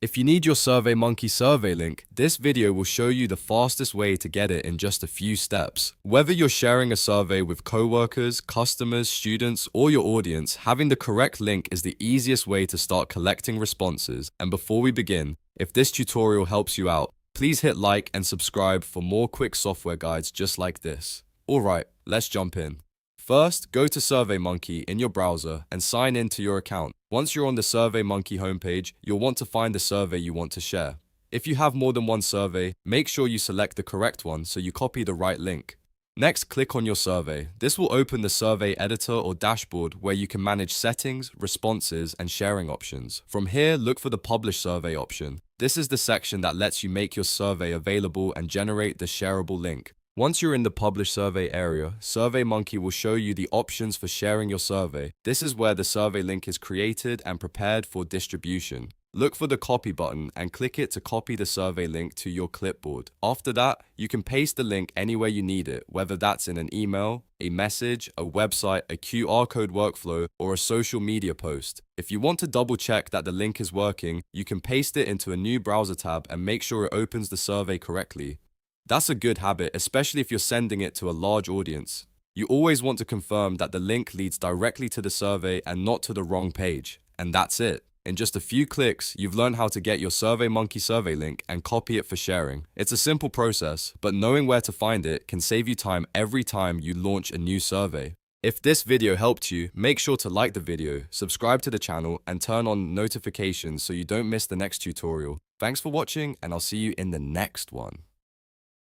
If you need your SurveyMonkey survey link, this video will show you the fastest way to get it in just a few steps. Whether you're sharing a survey with coworkers, customers, students, or your audience, having the correct link is the easiest way to start collecting responses. And before we begin, if this tutorial helps you out, please hit like and subscribe for more quick software guides just like this. Alright, let's jump in. First, go to SurveyMonkey in your browser and sign in to your account. Once you're on the SurveyMonkey homepage, you'll want to find the survey you want to share. If you have more than one survey, make sure you select the correct one so you copy the right link. Next, click on your survey. This will open the survey editor or dashboard where you can manage settings, responses, and sharing options. From here, look for the Publish Survey option. This is the section that lets you make your survey available and generate the shareable link. Once you're in the Publish Survey area, SurveyMonkey will show you the options for sharing your survey. This is where the survey link is created and prepared for distribution. Look for the Copy button and click it to copy the survey link to your clipboard. After that, you can paste the link anywhere you need it, whether that's in an email, a message, a website, a QR code workflow, or a social media post. If you want to double check that the link is working, you can paste it into a new browser tab and make sure it opens the survey correctly. That's a good habit, especially if you're sending it to a large audience. You always want to confirm that the link leads directly to the survey and not to the wrong page. And that's it. In just a few clicks, you've learned how to get your SurveyMonkey survey link and copy it for sharing. It's a simple process, but knowing where to find it can save you time every time you launch a new survey. If this video helped you, make sure to like the video, subscribe to the channel, and turn on notifications so you don't miss the next tutorial. Thanks for watching, and I'll see you in the next one.